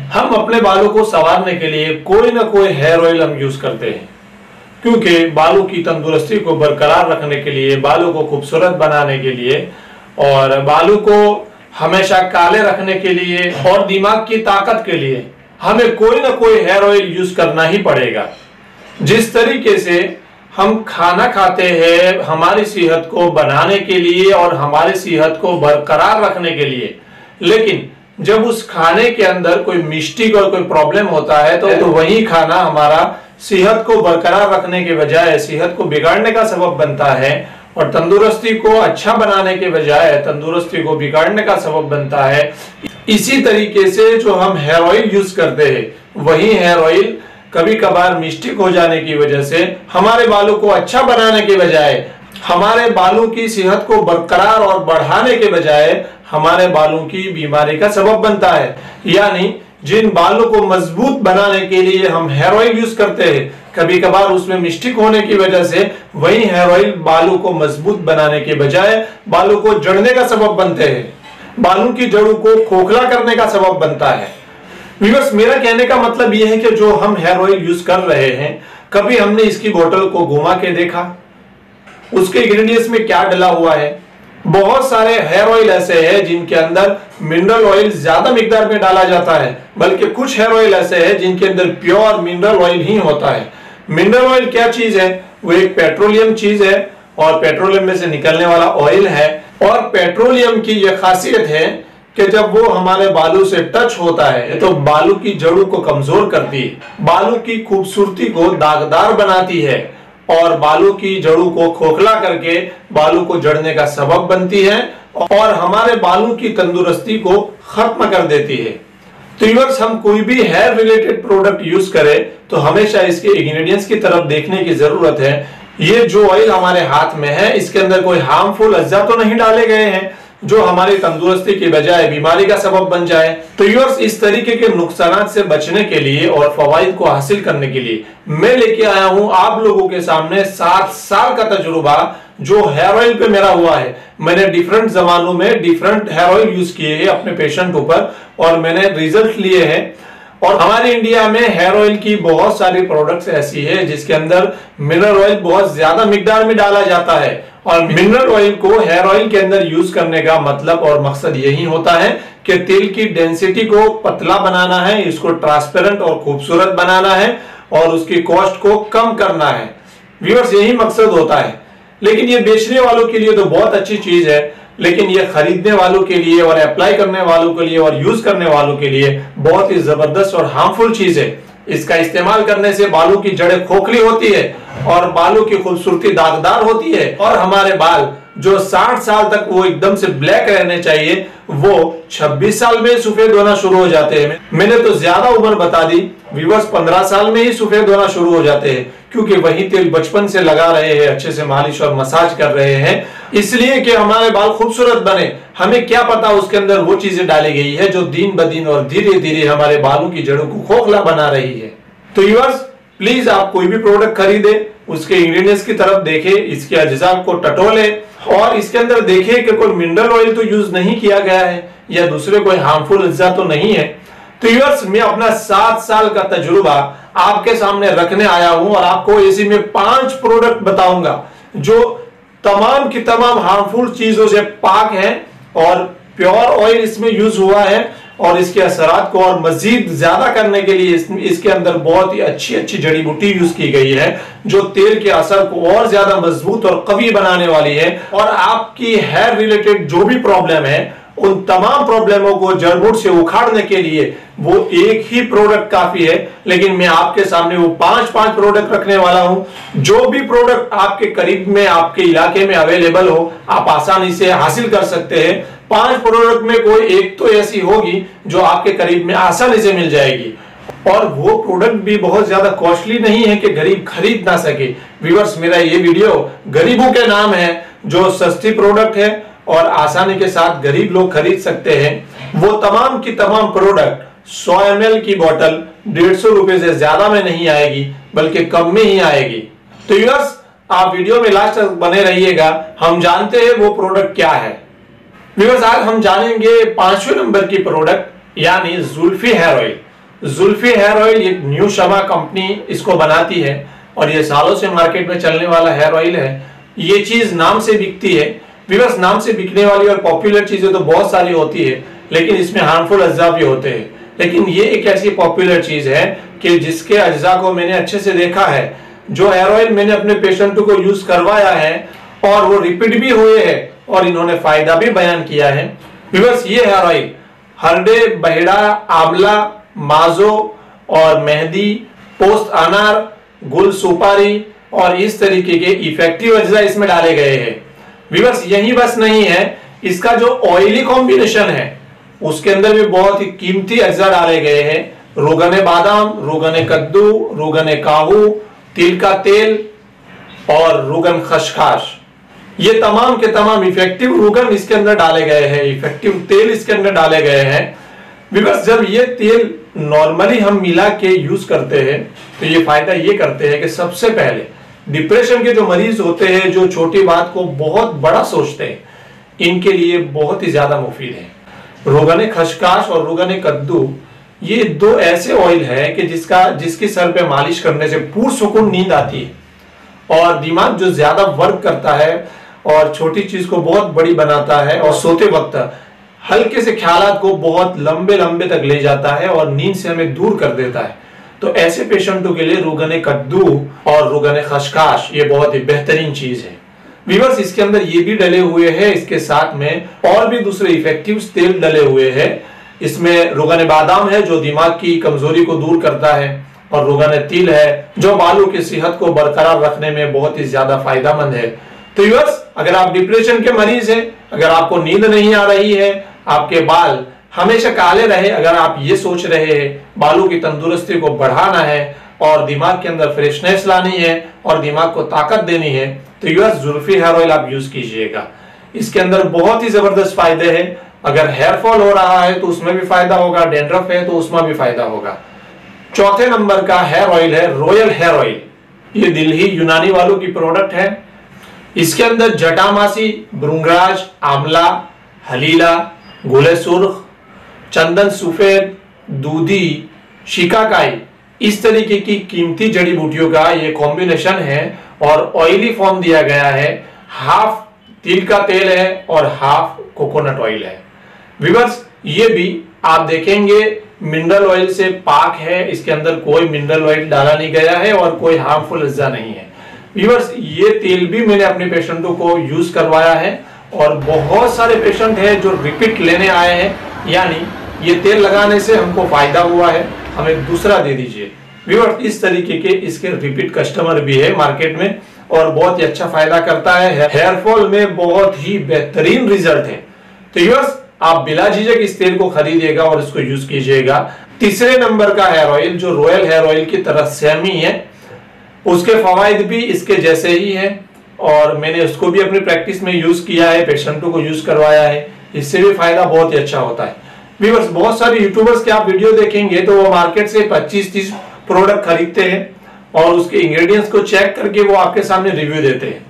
हम अपने बालों को संवारने के लिए कोई ना कोई हेयर ऑयल हम यूज करते हैं, क्योंकि बालों की तंदुरुस्ती को बरकरार रखने के लिए, बालों को खूबसूरत बनाने के लिए और बालों को हमेशा काले रखने के लिए और दिमाग की ताकत के लिए हमें कोई ना कोई हेयर ऑयल यूज करना ही पड़ेगा। जिस तरीके से हम खाना खाते हैं हमारी सेहत को बनाने के लिए और हमारी सेहत को बरकरार रखने के लिए, लेकिन जब उस खाने के अंदर कोई मिस्टेक और कोई प्रॉब्लम होता है तो वही खाना हमारा सेहत को बरकरार रखने के बजाय सेहत को बिगाड़ने का सबब बनता है और तंदुरुस्ती को अच्छा बनाने के बजाय तंदुरुस्ती को बिगाड़ने का सबब बनता है। इसी तरीके से जो हम हेयर ऑयल यूज करते हैं वही हेयर ऑयल कभी कभार मिस्टेक हो जाने की वजह से हमारे बालों को अच्छा बनाने के बजाय, हमारे बालों की सेहत को बरकरार और बढ़ाने के बजाय हमारे बालों की बीमारी का सबब बनता है। यानी जिन बालों को मजबूत बनाने के लिए हम हेयर ऑयल यूज करते हैं, कभी कभार उसमें मिस्टेक होने की वजह से वही हेयर ऑयल बालों को मजबूत बनाने के बजाय बालों को जड़ने का सबब बनते हैं, बालों की जड़ों को खोखला करने का सबब बनता है। व्यूअर्स, मेरा कहने का मतलब यह है कि जो हम हेयर ऑयल यूज कर रहे हैं, कभी हमने इसकी बोतल को घुमा के देखा उसके इंग्रेडिएंट्स में क्या डला हुआ है। बहुत सारे हेयर ऑयल ऐसे हैं जिनके अंदर मिनरल ऑयल ज्यादा मिकदार में डाला जाता है, बल्कि कुछ हेयर ऑयल ऐसे हैं जिनके अंदर प्योर मिनरल ऑयल ही होता है। मिनरल ऑयल क्या चीज है? वो एक पेट्रोलियम चीज है और पेट्रोलियम में से निकलने वाला ऑयल है। और पेट्रोलियम की यह खासियत है कि जब वो हमारे बालों से टच होता है तो बालों की जड़ों को कमजोर करती है, बालों की खूबसूरती को दागदार बनाती है और बालों की जड़ों को खोखला करके बालों को जड़ने का सबब बनती है और हमारे बालों की तंदुरुस्ती को खत्म कर देती है। तो व्यूअर्स, हम कोई भी हेयर रिलेटेड प्रोडक्ट यूज करें तो हमेशा इसके इंग्रेडिएंट्स की तरफ देखने की जरूरत है। ये जो ऑयल हमारे हाथ में है इसके अंदर कोई हार्मफुल अज्जा तो नहीं डाले गए हैं जो हमारी तंदुरुस्ती के बजाय बीमारी का सबब बन जाए। तो व्यूअर्स, इस तरीके के नुकसान से बचने के लिए और फवाइद को हासिल करने के लिए मैं लेके आया हूं आप लोगों के सामने 7 साल का तजुर्बा जो हेयर ऑयल पे मेरा हुआ है। मैंने डिफरेंट जमानों में डिफरेंट हेयर ऑयल यूज किए हैं अपने पेशेंट ऊपर और मैंने रिजल्ट लिए हैं। और हमारे इंडिया में हेयर ऑयल की बहुत सारी प्रोडक्ट्स ऐसी है जिसके अंदर मिनरल ऑयल बहुत ज्यादा मिकदार में डाला जाता है और मिनरल ऑयल को हेयर ऑयल के अंदर यूज करने का मतलब और मकसद यही होता है कि तेल की डेंसिटी को पतला बनाना है, इसको ट्रांसपेरेंट और खूबसूरत बनाना है और उसकी कॉस्ट को कम करना है। व्यूअर्स, यही मकसद होता है। लेकिन ये बेचने वालों के लिए तो बहुत अच्छी चीज है, लेकिन ये खरीदने वालों के लिए और अप्लाई करने वालों के लिए और यूज करने वालों के लिए बहुत ही जबरदस्त और हार्मफुल चीज है। इसका इस्तेमाल करने से बालों की जड़ें खोखली होती है और बालों की खूबसूरती दागदार होती है और हमारे बाल जो 60 साल तक वो एकदम से ब्लैक रहने चाहिए वो 26 साल में सफेद होना शुरू हो जाते हैं। मैंने तो ज्यादा उम्र बता दी, व्यूअर्स 15 साल में ही सफेद होना शुरू हो जाते हैं, क्योंकि वही तेल बचपन से लगा रहे हैं, अच्छे से मालिश और मसाज कर रहे हैं, इसलिए कि हमारे बाल खूबसूरत बने। हमें क्या पता उसके अंदर वो चीजें डाली गई है जो दिन ब दिन और धीरे धीरे हमारे बालों की जड़ों को खोखला बना रही है। तो व्यूअर्स, प्लीज आप कोई भी प्रोडक्ट खरीदे उसके इंग्रेडिएंट्स की तरफ देखें, इसके अज्जा को टटोले और इसके अंदर देखें कि कोई मिनरल ऑयल तो यूज नहीं किया गया है या दूसरे कोई हार्मफुल अज्जा तो नहीं है। तो व्यूअर्स, मैं अपना 7 साल का तजुर्बा आपके सामने रखने आया हूं और आपको इसी में 5 प्रोडक्ट बताऊंगा जो तमाम की तमाम हार्मफुल चीजों से पाक है और प्योर ऑयल इसमें यूज हुआ है और इसके असरात को और मजीद ज्यादा करने के लिए इसके अंदर बहुत ही अच्छी अच्छी जड़ी बूटी यूज की गई है जो तेल के असर को और ज्यादा मजबूत और कवी बनाने वाली है। और आपकी हेयर रिलेटेड जो भी प्रॉब्लम है उन तमाम प्रॉब्लमों को जड़-बूट से उखाड़ने के लिए वो एक ही प्रोडक्ट काफी है। लेकिन मैं आपके सामने वो 5 प्रोडक्ट रखने वाला हूं। जो भी प्रोडक्ट आपके करीब में आपके इलाके में अवेलेबल हो आप आसानी से हासिल कर सकते हैं। 5 प्रोडक्ट में कोई एक तो ऐसी होगी जो आपके करीब में आसानी से मिल जाएगी और वो प्रोडक्ट भी बहुत ज्यादा कॉस्टली नहीं है कि गरीब खरीद ना सके। व्यूअर्स, मेरा ये वीडियो गरीबों के नाम है जो सस्ती प्रोडक्ट है और आसानी के साथ गरीब लोग खरीद सकते हैं। वो तमाम की तमाम प्रोडक्ट 100 ml की बोतल 150 रुपए से ज्यादा में नहीं आएगी बल्कि कम में ही आएगी। तो व्यूअर्स, आप वीडियो में लास्ट तक बने रहिएगा। हम जानते हैं वो प्रोडक्ट क्या है। व्यूअर्स, आज हम जानेंगे 5वें नंबर की प्रोडक्ट यानी Zulfi hair oil. Zulfi hair oil एक न्यू शमा कंपनी इसको बनाती है और ये सालों से मार्केट में चलने वाला हेयर ऑयल है। ये चीज नाम से बिकती है। व्यूअर्स, नाम से बिकने वाली और पॉपुलर चीजें तो बहुत सारी होती है, लेकिन इसमें हार्मफुल अज्जा भी होते हैं। लेकिन ये एक ऐसी पॉपुलर चीज है कि जिसके अज्जा को मैंने अच्छे से देखा है। जो हेयर ऑयल मैंने अपने पेशेंटों को यूज करवाया है और वो रिपीट भी हुए हैं और इन्होंने फायदा भी बयान किया है। व्यूअर्स, ये हेयर ऑयल हरडे, बहेड़ा, आंवला, माजो और मेहंदी, पोस्त अनार, गुल सुपारी और इस तरीके के इफेक्टिव अज्जा इसमें डाले गए हैं। व्यूअर्स, यही बस नहीं है, इसका जो ऑयली कॉम्बिनेशन है उसके अंदर भी बहुत ही कीमती अज्जा डाले गए हैं। रोगन बादाम, रोगन कद्दू, रोगन काहू, तिल का तेल और रोगन खसखस, ये तमाम के तमाम इफेक्टिव रोगन इसके अंदर डाले गए हैं, इफेक्टिव तेल इसके अंदर डाले गए हैं। बिकॉज जब ये तेल नॉर्मली हम मिला के यूज करते हैं तो ये फायदा ये करते हैं कि सबसे पहले डिप्रेशन के जो मरीज होते हैं, जो छोटी बात को बहुत बड़ा सोचते हैं, इनके लिए बहुत ही ज्यादा मुफीद है। रोगन खसखस और रोगन कद्दू ये दो ऐसे ऑयल है कि जिसकी सर पे मालिश करने से पुरसुकून नींद आती है और दिमाग जो ज्यादा वर्क करता है और छोटी चीज को बहुत बड़ी बनाता है और सोते वक्त हल्के से ख्यालात को बहुत लंबे लंबे तक ले जाता है और नींद से हमें दूर कर देता है। तो ऐसे पेशेंटों के लिए रोगन कद्दू और रोगन खसखस ये बहुत ही बेहतरीन चीज है। व्यूअर्स, इसके अंदर ये भी डले हुए हैं, इसके साथ में और भी दूसरे इफेक्टिव तेल डले हुए हैं। इसमें रोगन बादाम है जो दिमाग की कमजोरी को दूर करता है और रोगन तिल है जो बालों की सेहत को बरकरार रखने में बहुत ही ज्यादा फायदेमंद है। तो व्यूअर्स, अगर आप डिप्रेशन के मरीज हैं, अगर आपको नींद नहीं आ रही है, आपके बाल हमेशा काले रहे, अगर आप ये सोच रहे हैं बालों की तंदुरुस्ती को बढ़ाना है और दिमाग के अंदर फ्रेशनेस लानी है और दिमाग को ताकत देनी है, तो व्यूअर्स जुल्फी हेयर ऑयल आप यूज कीजिएगा। इसके अंदर बहुत ही जबरदस्त फायदे हैं। अगर हेयर फॉल हो रहा है तो उसमें भी फायदा होगा, डैंड्रफ है तो उसमें भी फायदा होगा। चौथे नंबर का हेयर ऑयल है रॉयल हेयर ऑयल। ये दिल्ली यूनानी वालों की प्रोडक्ट है। इसके अंदर जटामासी, भृंगराज, आंवला, हलीला, गुले सुर्ख, चंदन सफेद, दूधी, शिकाकाई, इस तरीके की कीमती जड़ी बूटियों का ये कॉम्बिनेशन है और ऑयली फॉर्म दिया गया है। हाफ तिल का तेल है और हाफ कोकोनट ऑयल है। व्यूअर्स, ये भी आप देखेंगे मिनरल ऑयल से पाक है, इसके अंदर कोई मिनरल ऑयल डाला नहीं गया है और कोई हार्मफुल अज्जा नहीं है। व्यूअर्स, ये तेल भी मैंने अपने पेशेंटों को यूज करवाया है और बहुत सारे पेशेंट हैं जो रिपीट लेने आए हैं, यानी ये तेल लगाने से हमको फायदा हुआ है, हमें दूसरा दे दीजिए। व्यूअर्स, इस तरीके के इसके रिपीट कस्टमर भी है मार्केट में और बहुत ही अच्छा फायदा करता है। हेयर फॉल में बहुत ही बेहतरीन रिजल्ट है। तो व्यूअर्स, आप बिला झिझक इस तेल को खरीदिएगा और इसको यूज कीजिएगा। तीसरे नंबर का हेयर ऑयल जो रॉयल हेयर ऑयल की तरह सेम ही है, उसके फवायद भी इसके जैसे ही है और मैंने उसको भी अपनी प्रैक्टिस में यूज किया है, पेशेंटों को यूज करवाया है, इससे भी फायदा बहुत ही अच्छा होता है। व्यूअर्स, बहुत सारे यूट्यूबर्स के आप वीडियो देखेंगे तो वो मार्केट से 25-30 प्रोडक्ट खरीदते हैं और उसके इंग्रेडिएंट्स को चेक करके वो आपके सामने रिव्यू देते हैं।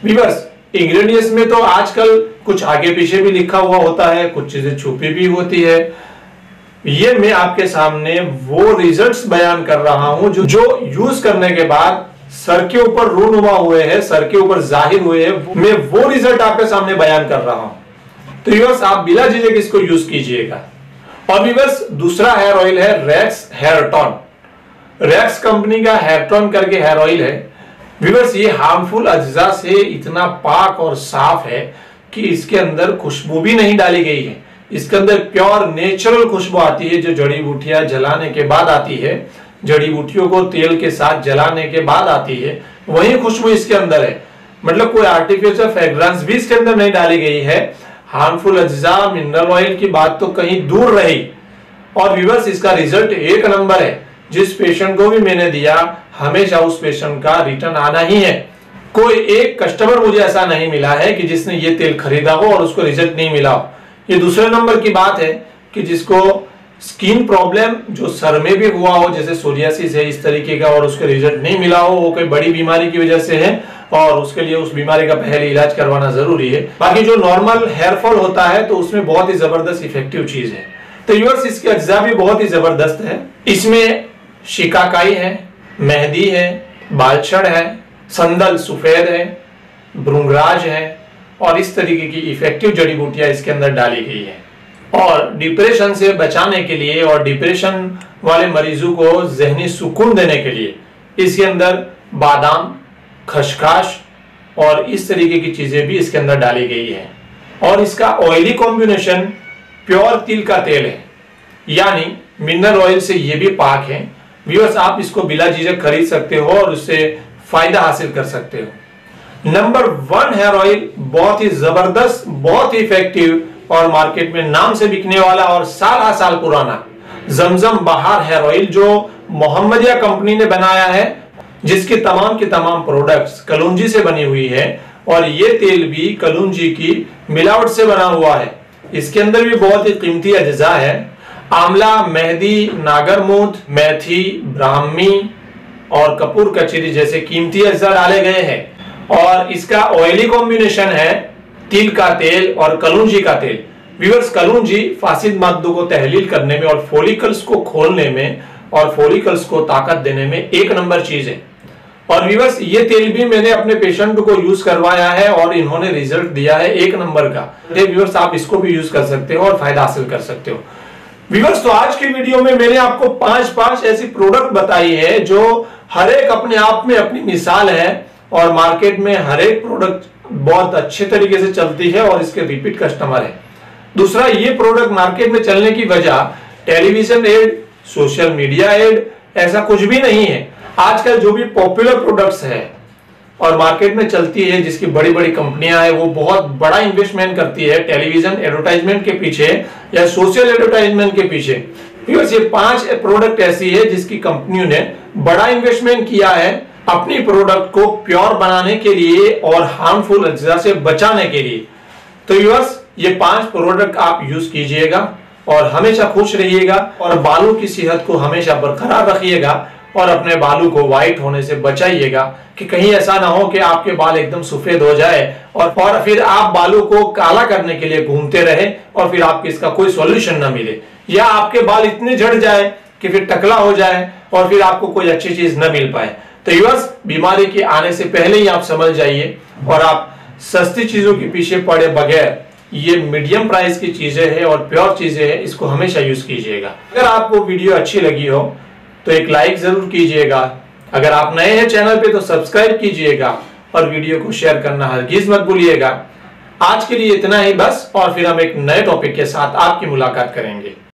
व्यूअर्स, इंग्रेडिएंट्स में तो आजकल कुछ आगे पीछे भी लिखा हुआ होता है, कुछ चीजें छुपी भी होती है। ये मैं आपके सामने वो रिजल्ट्स बयान कर रहा हूं जो यूज करने के बाद सर के ऊपर रूनुमा हुए हैं, सर के ऊपर जाहिर हुए हैं। मैं वो रिजल्ट आपके सामने बयान कर रहा हूं। तो व्यूअर्स, आप बिला झिझक इसको यूज कीजिएगा। और व्यूअर्स, दूसरा हेयर ऑयल है Rex hair tone. Rex company का हेयर टॉन करके हेयर ऑयल है। व्यूअर्स, ये हार्मफुल अज्जा से इतना पाक और साफ है कि इसके अंदर खुशबू भी नहीं डाली गई है। इसके अंदर प्योर नेचुरल खुशबू आती है जो जड़ी बूटियां जलाने के बाद आती है, जड़ी बूटियों को तेल के साथ जलाने के बाद आती है, वही खुशबू इसके अंदर है। मतलब कोई आर्टिफिशियल फ्रेग्रेंस भी इसके अंदर नहीं डाली गई है। हार्मफुल अज्जा, मिनरल ऑयल की बात तो कहीं दूर रही। और व्यूअर्स, इसका रिजल्ट एक नंबर है। जिस पेशेंट को भी मैंने दिया, हमेशा उस पेशेंट का रिटर्न आना ही है। कोई एक कस्टमर मुझे ऐसा नहीं मिला है कि जिसने ये तेल खरीदा हो और उसको रिजल्ट नहीं मिला हो। ये दूसरे नंबर की बात है कि जिसको स्किन प्रॉब्लम जो सर में भी हुआ हो, जैसे सोरियासिस है इस तरीके का, और उसके रिजल्ट नहीं मिला हो, वो कोई बड़ी बीमारी की वजह से है और उसके लिए उस बीमारी का पहले इलाज करवाना जरूरी है। बाकी जो नॉर्मल हेयर फॉल होता है तो उसमें बहुत ही जबरदस्त इफेक्टिव चीज है। तो व्यूअर्स इसके अज्जा भी बहुत ही जबरदस्त है। इसमें शिकाकाई है, मेहंदी है, बालछड़ है, संदल सफेद है, भृंगराज है और इस तरीके की इफेक्टिव जड़ी बूटियां इसके अंदर डाली गई है। और डिप्रेशन से बचाने के लिए और डिप्रेशन वाले मरीजों को जहनी सुकून देने के लिए इसके अंदर बादाम, खसखस और इस तरीके की चीजें भी इसके अंदर डाली गई है। और इसका ऑयली कॉम्बिनेशन प्योर तिल का तेल है, यानी मिनरल ऑयल से ये भी पाक है। व्यूअर्स आप इसको बिला झिझक खरीद सकते हो और उससे फायदा हासिल कर सकते हो। नंबर 1 हेयर ऑयल, बहुत ही जबरदस्त, बहुत ही इफेक्टिव और मार्केट में नाम से बिकने वाला और साल साल पुराना जमजम बहार हेयर ऑयल, जो मोहम्मदिया कंपनी ने बनाया है, जिसके तमाम के तमाम प्रोडक्ट्स कलौंजी से बनी हुई है और ये तेल भी कलौंजी की मिलावट से बना हुआ है। इसके अंदर भी बहुत ही कीमती अज्जा है। आंवला, मेहंदी, नागरमूत, मेथी, ब्राह्मी और कपूर कचरी जैसे कीमती अज्जा डाले गए हैं। और इसका ऑयली कॉम्बिनेशन है तिल का तेल और कलौंजी का तेल। व्यूअर्स कलौंजी फासिद मादों को तहलील करने में और फॉलिकल्स को खोलने में और फॉलिकल्स को ताकत देने में एक नंबर चीज है। और व्यूअर्स ये तेल भी मैंने अपने पेशेंट को यूज करवाया है और इन्होंने रिजल्ट दिया है एक नंबर का। व्यूअर्स आप इसको भी यूज कर सकते हो और फायदा हासिल कर सकते हो। व्यूअर्स तो आज के वीडियो में मैंने आपको 5 ऐसी प्रोडक्ट बताई है जो हर एक अपने आप में अपनी मिसाल है और मार्केट में हर एक प्रोडक्ट बहुत अच्छे तरीके से चलती है और इसके रिपीट कस्टमर है। दूसरा, ये प्रोडक्ट मार्केट में चलने की वजह television ad, social media ad ऐसा कुछ भी नहीं है। आजकल जो भी पॉपुलर प्रोडक्ट्स है और मार्केट में चलती है, जिसकी बड़ी बड़ी कंपनियां हैं, वो बहुत बड़ा इन्वेस्टमेंट करती है टेलीविजन एडवर्टाइजमेंट के पीछे या सोशल एडवर्टाइजमेंट के पीछे। ये 5 प्रोडक्ट ऐसी है जिसकी कंपनियों ने बड़ा इन्वेस्टमेंट किया है अपनी प्रोडक्ट को प्योर बनाने के लिए और हार्मफुल अज्जा से बचाने के लिए। तो व्यूअर्स ये 5 प्रोडक्ट आप यूज कीजिएगा और हमेशा खुश रहिएगा और बालों की सेहत को हमेशा बरकरार रखिएगा और अपने बालों को व्हाइट होने से बचाइएगा कि कहीं ऐसा ना हो कि आपके बाल एकदम सफेद हो जाए और फिर आप बालों को काला करने के लिए घूमते रहे और फिर आपको इसका कोई सॉल्यूशन ना मिले, या आपके बाल इतने झड़ जाए कि फिर टकला हो जाए और फिर आपको कोई अच्छी चीज न मिल पाए। तो व्यूअर्स बीमारी के आने से पहले ही आप समझ जाइए और आप सस्ती चीजों के पीछे पड़े बगैर ये मीडियम प्राइस की चीजें हैं और प्योर चीजें हैं, इसको हमेशा यूज कीजिएगा। अगर आपको वीडियो अच्छी लगी हो तो एक लाइक जरूर कीजिएगा। अगर आप नए हैं चैनल पे तो सब्सक्राइब कीजिएगा और वीडियो को शेयर करना हरगिज मत भूलिएगा। आज के लिए इतना ही बस, और फिर हम एक नए टॉपिक के साथ आपकी मुलाकात करेंगे।